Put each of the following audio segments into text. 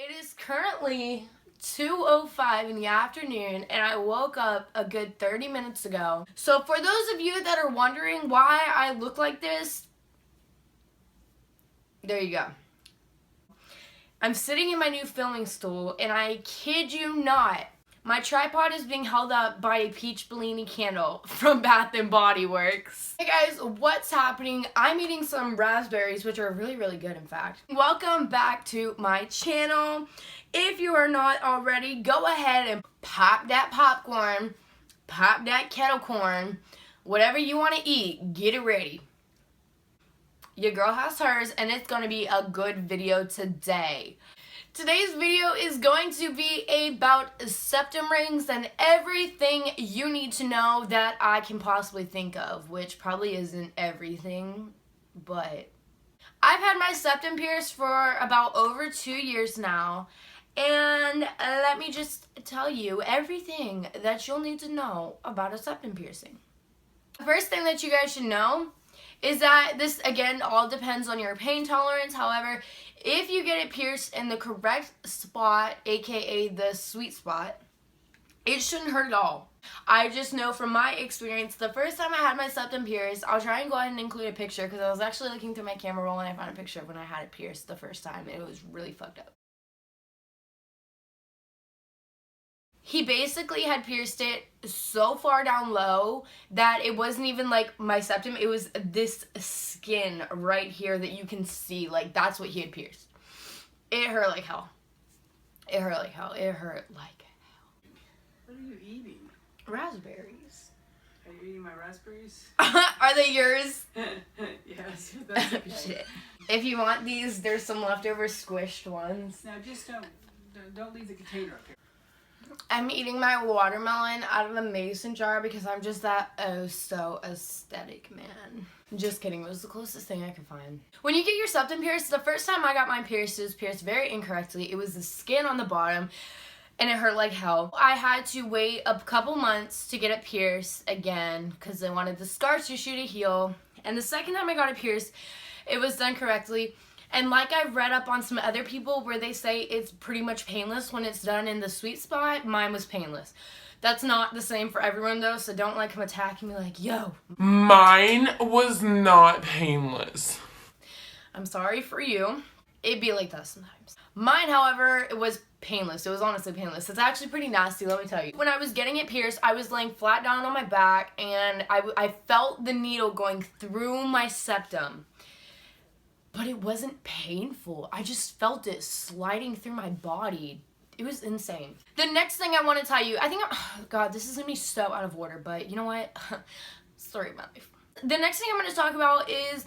It is currently 2:05 in the afternoon and I woke up a good 30 minutes ago. So for those of you that are wondering why I look like this, there you go. I'm sitting in my new filming stool and I kid you not, my tripod is being held up by a peach Bellini candle from Bath & Body Works. Hey guys, what's happening? I'm eating some raspberries, which are really, really good in fact. Welcome back to my channel. If you are not already, go ahead and pop that popcorn, pop that kettle corn, whatever you want to eat, get it ready. Your girl has hers and it's going to be a good video today. Today's video is going to be about septum rings and everything you need to know that I can possibly think of, which probably isn't everything, but I've had my septum pierced for about over 2 years now, and let me just tell you everything that you'll need to know about a septum piercing. The first thing that you guys should know is that this, again, all depends on your pain tolerance. However, if you get it pierced in the correct spot, aka the sweet spot, it shouldn't hurt at all. I just know from my experience, the first time I had my septum pierced, I'll try and go ahead and include a picture because I was actually looking through my camera roll and I found a picture of when I had it pierced the first time. It was really fucked up. He basically had pierced it so far down low that it wasn't even like my septum, it was this skin right here that you can see. Like, that's what he had pierced. It hurt like hell. It hurt like hell. It hurt like hell. What are you eating? Raspberries. Are you eating my raspberries? Are they yours? Yes, that's okay. Shit. If you want these, there's some leftover squished ones. Now just don't leave the container up here. I'm eating my watermelon out of a mason jar because I'm just that oh so aesthetic, man. Just kidding, it was the closest thing I could find. When you get your septum pierced, the first time I got mine pierced, it was pierced very incorrectly. It was the skin on the bottom and it hurt like hell. I had to wait a couple months to get it pierced again because I wanted the scar tissue to heal. And the second time I got it pierced, it was done correctly. And like I've read up on some other people where they say it's pretty much painless when it's done in the sweet spot, mine was painless. That's not the same for everyone though, so don't like come attacking me like, yo. Mine was not painless. I'm sorry for you. It'd be like that sometimes. Mine, however, it was painless. It was honestly painless. It's actually pretty nasty, let me tell you. When I was getting it pierced, I was laying flat down on my back and I felt the needle going through my septum. But it wasn't painful. I just felt it sliding through my body. It was insane. The next thing I want to tell you, oh God, this is gonna be so out of order, but you know what? Story of my life. The next thing I'm gonna talk about is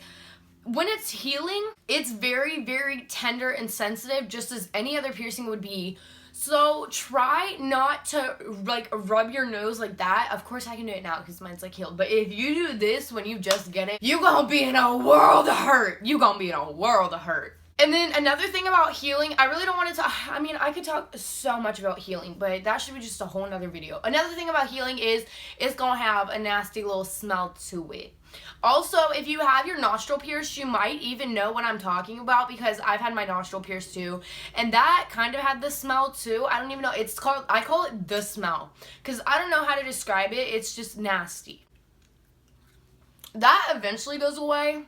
when it's healing, it's very, very tender and sensitive, just as any other piercing would be. So try not to like rub your nose like that. Of course I can do it now because mine's like healed. But if you do this when you just get it, you gonna be in a world of hurt. You gonna be in a world of hurt. And then another thing about healing, I really don't want to talk, I mean, I could talk so much about healing, but that should be just a whole nother video. Another thing about healing is it's gonna have a nasty little smell to it. Also, if you have your nostril pierced, you might even know what I'm talking about because I've had my nostril pierced too. And that kind of had the smell too. I don't even know. I call it the smell because I don't know how to describe it. It's just nasty. That eventually goes away.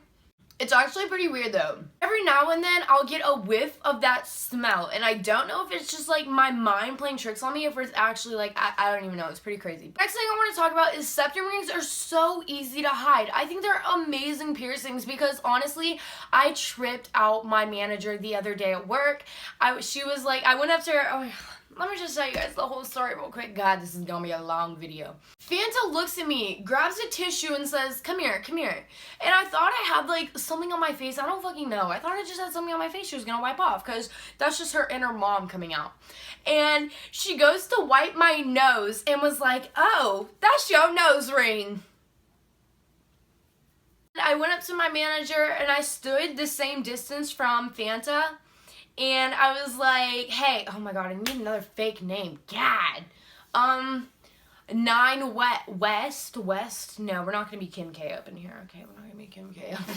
It's actually pretty weird though. Every now and then I'll get a whiff of that smell and I don't know if it's just like my mind playing tricks on me, if it's actually like, I don't even know. It's pretty crazy. Next thing I want to talk about is septum rings are so easy to hide. I think they're amazing piercings because honestly, I tripped out my manager the other day at work. She was like, I went up to her, let me just tell you guys the whole story real quick. God, this is gonna be a long video. Fanta looks at me, grabs a tissue and says, come here, come here. And I thought I had like something on my face. I don't fucking know. I thought I just had something on my face she was gonna wipe off because that's just her inner mom coming out. And she goes to wipe my nose and was like, oh, that's your nose ring. I went up to my manager and I stood the same distance from Fanta. And I was like, hey, oh my God, I need another fake name. God. 9 West. No, we're not going to be Kim K up in here. Okay, we're not going to be Kim K up.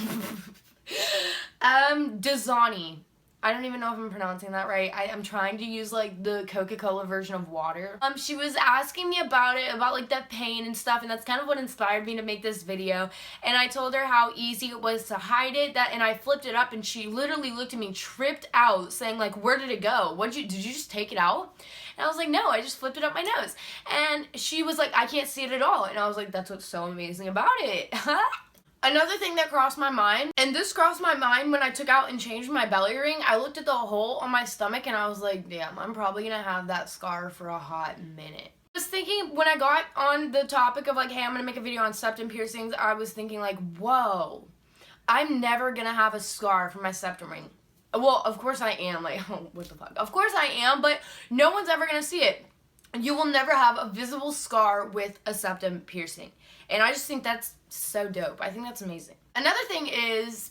Dazani. I don't even know if I'm pronouncing that right. I'm trying to use like the Coca-Cola version of water. She was asking me about it, about like the pain and stuff, and that's kind of what inspired me to make this video. And I told her how easy it was to hide it, and I flipped it up, and she literally looked at me tripped out, saying like, where did it go? Did you just take it out? And I was like, no, I just flipped it up my nose. And she was like, I can't see it at all. And I was like, that's what's so amazing about it. Another thing that crossed my mind, and this crossed my mind when I took out and changed my belly ring, I looked at the hole on my stomach and I was like, damn, I'm probably gonna have that scar for a hot minute. I was thinking, when I got on the topic of like, hey, I'm gonna make a video on septum piercings, I was thinking like, whoa, I'm never gonna have a scar from my septum ring. Well, of course I am, like, what the fuck? Of course I am, but no one's ever gonna see it. You will never have a visible scar with a septum piercing. And I just think that's so dope. I think that's amazing. Another thing is,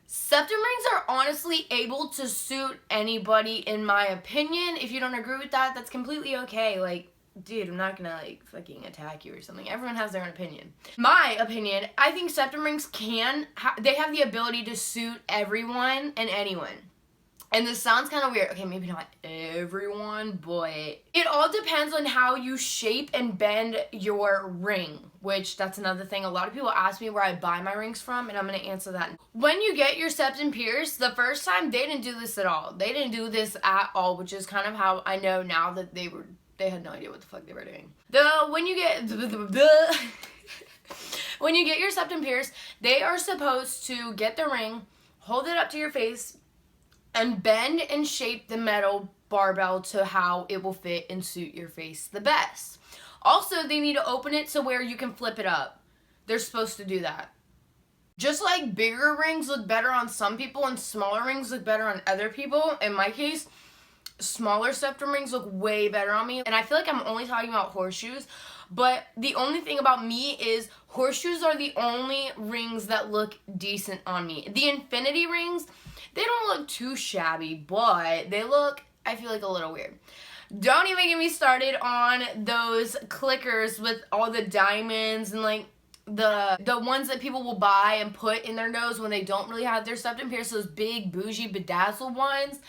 septum rings are honestly able to suit anybody, in my opinion. If you don't agree with that, that's completely okay. Like, dude, I'm not gonna like fucking attack you or something. Everyone has their own opinion. My opinion, I think septum rings they have the ability to suit everyone and anyone. And this sounds kind of weird. Okay, maybe not everyone, but it all depends on how you shape and bend your ring, which that's another thing. A lot of people ask me where I buy my rings from, and I'm going to answer that. When you get your septum pierced, the first time, they didn't do this at all. They didn't do this at all, which is kind of how I know now that they had no idea what the fuck they were doing. When you get your septum pierced, they are supposed to get the ring, hold it up to your face, and bend and shape the metal barbell to how it will fit and suit your face the best. Also, they need to open it to where you can flip it up. They're supposed to do that. Just like bigger rings look better on some people and smaller rings look better on other people, in my case, smaller septum rings look way better on me. And I feel like I'm only talking about horseshoes, but the only thing about me is horseshoes are the only rings that look decent on me. The infinity rings, they don't look too shabby, but they look, I feel like, a little weird. Don't even get me started on those clickers with all the diamonds and like the ones that people will buy and put in their nose when they don't really have their septum pierced, those big bougie bedazzled ones.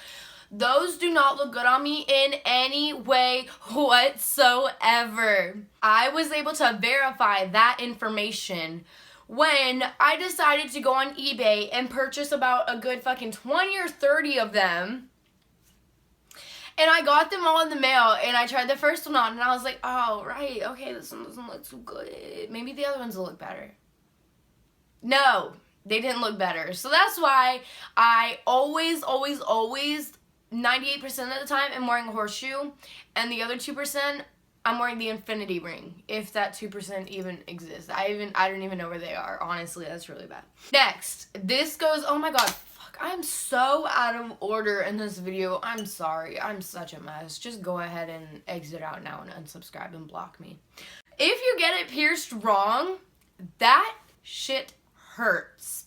Those do not look good on me in any way whatsoever. I was able to verify that information when I decided to go on eBay and purchase about a good fucking 20 or 30 of them. And I got them all in the mail, and I tried the first one on, and I was like, oh, right, okay, this one doesn't look so good. Maybe the other ones will look better. No, they didn't look better. So that's why I always, 98% of the time, am wearing a horseshoe, and the other 2%, I'm wearing the infinity ring, if that 2% even exists. I don't even know where they are. Honestly, that's really bad. Next, this goes, oh my god, fuck, I'm so out of order in this video. I'm sorry, I'm such a mess. Just go ahead and exit out now and unsubscribe and block me. If you get it pierced wrong, that shit hurts.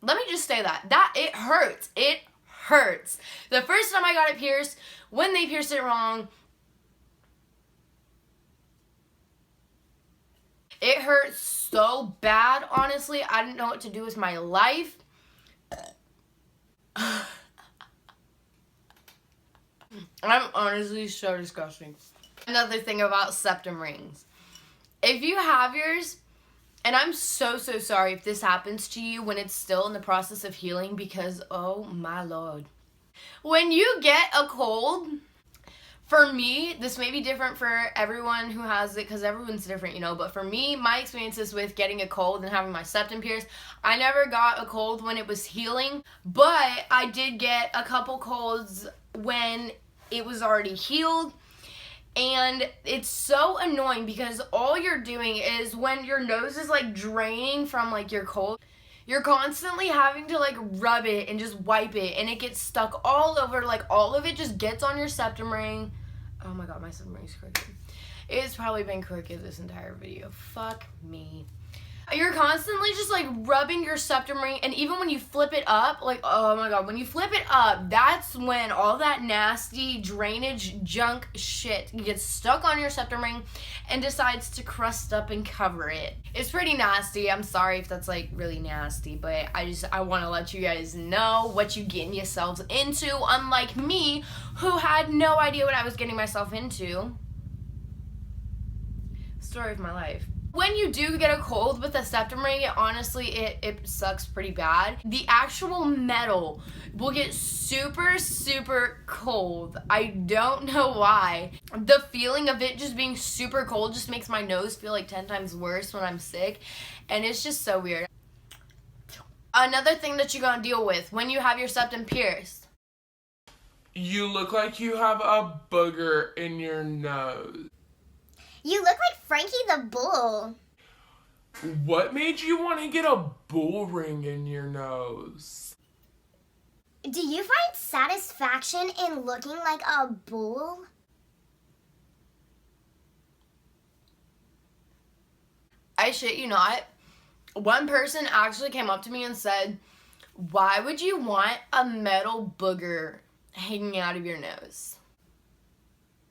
Let me just say that. It hurts. It hurts. The first time I got it pierced, when they pierced it wrong, it hurt so bad, honestly. I didn't know what to do with my life. I'm honestly so disgusting. Another thing about septum rings. If you have yours, and I'm so sorry if this happens to you when it's still in the process of healing, because oh my lord. When you get a cold, for me, this may be different for everyone who has it, because everyone's different, you know, but for me, my experiences with getting a cold and having my septum pierced, I never got a cold when it was healing, but I did get a couple colds when it was already healed. And it's so annoying because all you're doing is, when your nose is like draining from like your cold, you're constantly having to like rub it and just wipe it, and it gets stuck all over. Like all of it just gets on your septum ring. Oh my god, my septum ring's crooked. It's probably been crooked this entire video. Fuck me. You're constantly just like rubbing your septum ring, and even when you flip it up, like, oh my god, when you flip it up, that's when all that nasty drainage junk shit gets stuck on your septum ring and decides to crust up and cover it. It's pretty nasty. I'm sorry if that's like really nasty, but I want to let you guys know what you getting yourselves into, unlike me, who had no idea what I was getting myself into. Story of my life. When you do get a cold with a septum ring, it sucks pretty bad. The actual metal will get super, super cold. I don't know why. The feeling of it just being super cold just makes my nose feel like 10 times worse when I'm sick. And it's just so weird. Another thing that you're gonna deal with when you have your septum pierced. You look like you have a booger in your nose. You look like Frankie the Bull. What made you want to get a bull ring in your nose? Do you find satisfaction in looking like a bull? I shit you not. One person actually came up to me and said, "Why would you want a metal booger hanging out of your nose?"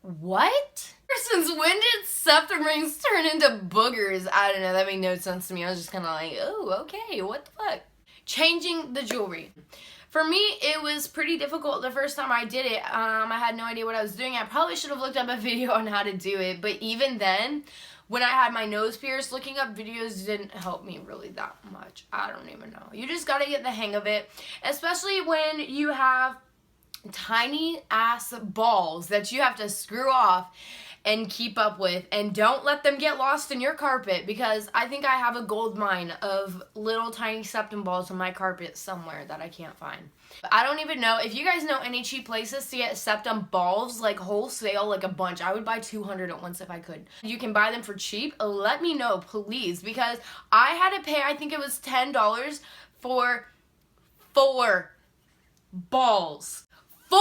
What? Since when did septum rings turn into boogers? I don't know. That made no sense to me. I was just kind of like, oh, okay, what the fuck? Changing the jewelry. For me, it was pretty difficult the first time I did it. I had no idea what I was doing. I probably should have looked up a video on how to do it. But even then, when I had my nose pierced, looking up videos didn't help me really that much. I don't even know. You just got to get the hang of it. Especially when you have tiny ass balls that you have to screw off and keep up with, and don't let them get lost in your carpet, because I think I have a gold mine of little tiny septum balls on my carpet somewhere that I can't find. I don't even know if you guys know any cheap places to get septum balls, like wholesale, like a bunch. I would buy 200 at once if I could. You can buy them for cheap. Let me know, please, because I had to pay, I think it was $10 for 4 balls. 4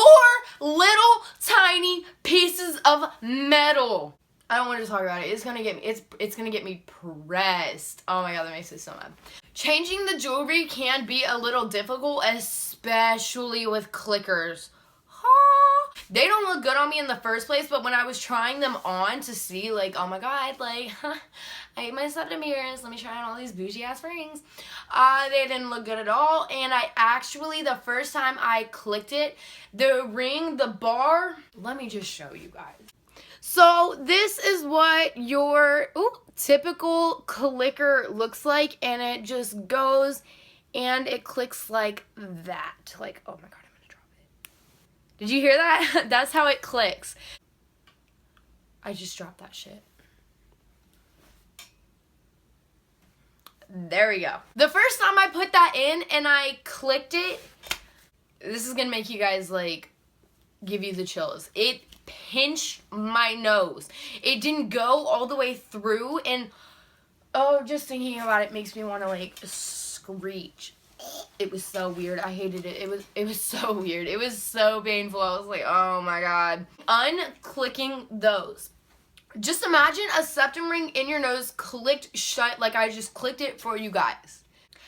little tiny pieces of metal. I don't want to talk about it. It's gonna get me. It's gonna get me pressed. Oh my god, that makes me so mad. Changing the jewelry can be a little difficult, especially with clickers. They don't look good on me in the first place, but when I was trying them on to see, like, oh my god, like, I ate my septum ears, let me try on all these bougie ass rings. They didn't look good at all, and I actually, the first time I clicked it, the ring, the bar, let me just show you guys. So this is what your typical clicker looks like, and it just goes and it clicks like that. Like, oh my god. Did you hear that? That's how it clicks. I just dropped that shit. There we go. The first time I put that in and I clicked it, this is gonna make you guys like, give you the chills. It pinched my nose. It didn't go all the way through, and oh, just thinking about it makes me want to like screech. It was so weird. I hated it. It was so weird. It was so painful. I was like, oh my god. Unclicking those. Just imagine a septum ring in your nose clicked shut like I just clicked it for you guys.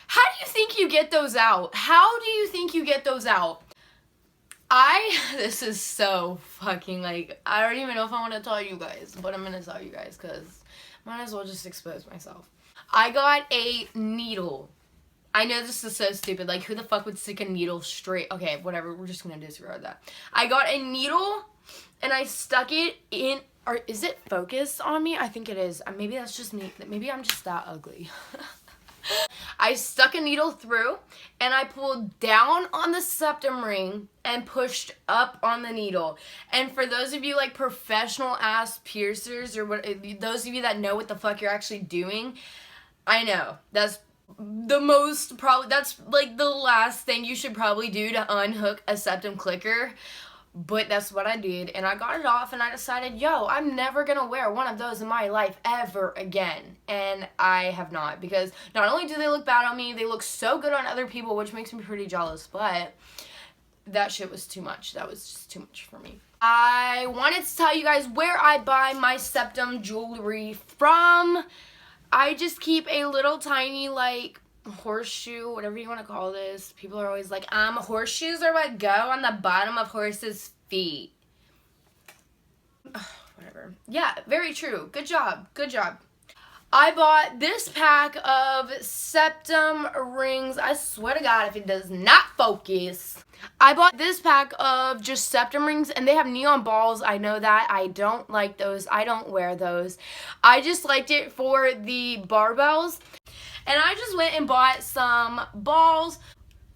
How do you think you get those out? How do you think you get those out? This is so fucking like, I don't even know if I want to tell you guys, but I'm going to tell you guys because might as well just expose myself. I got a needle. I know this is so stupid. Like, who the fuck would stick a needle straight? Okay, whatever. We're just going to disregard that. I got a needle, and I stuck it in... Or is it focused on me? I think it is. Maybe that's just me. Maybe I'm just that ugly. I stuck a needle through, and I pulled down on the septum ring and pushed up on the needle. And for those of you, like, professional-ass piercers, or what, those of you that know what the fuck you're actually doing, I know. That's... that's like the last thing you should probably do to unhook a septum clicker, but that's what I did, and I got it off, and I decided, yo, I'm never gonna wear one of those in my life ever again, and I have not, because not only do they look bad on me, they look so good on other people, which makes me pretty jealous, but that shit was too much. That was just too much for me. I wanted to tell you guys where I buy my septum jewelry from. I just keep a little tiny, like, horseshoe, whatever you want to call this. People are always like, horseshoes are what go on the bottom of horses' feet. Whatever. Yeah, very true. Good job. Good job. I bought this pack of Septum rings. I swear to God, if it does not focus. I bought this pack of just Septum rings, and they have neon balls. I know that. I don't like those. I don't wear those. I just liked it for the barbells. And I just went and bought some balls.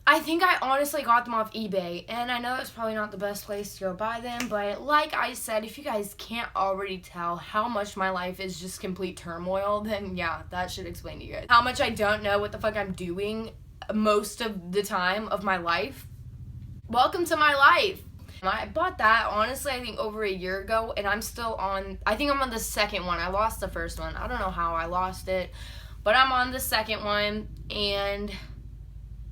I think I honestly got them off eBay. And I know it's probably not the best place to go buy them. But like I said, if you guys can't already tell how much my life is just complete turmoil, then yeah, that should explain to you guys. How much I don't know what the fuck I'm doing most of the time of my life. Welcome to my life. I bought that, honestly, I think over a year ago. And I'm still on, I think I'm on the second one. I lost the first one. I don't know how I lost it. But I'm on the second one, and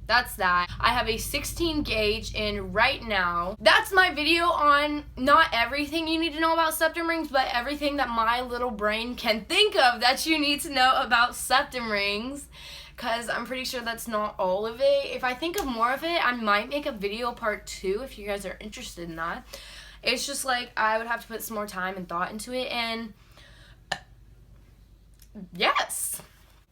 that's that. I have a 16 gauge in right now. That's my video on not everything you need to know about septum rings, but everything that my little brain can think of that you need to know about septum rings. Because I'm pretty sure that's not all of it. If I think of more of it, I might make a video part 2 if you guys are interested in that. It's just like I would have to put some more time and thought into it, and yes.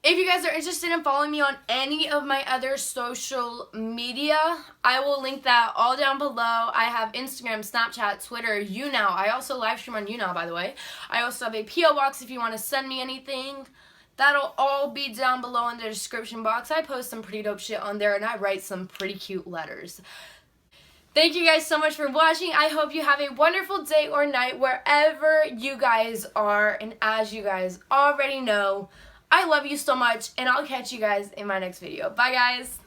If you guys are interested in following me on any of my other social media, I will link that all down below. I have Instagram, Snapchat, Twitter, YouNow. I also live stream on YouNow, by the way. I also have a P.O box if you want to send me anything. That'll all be down below in the description box. I post some pretty dope shit on there, and I write some pretty cute letters. Thank you guys so much for watching. I hope you have a wonderful day or night wherever you guys are. And as you guys already know, I love you so much, and I'll catch you guys in my next video. Bye, guys.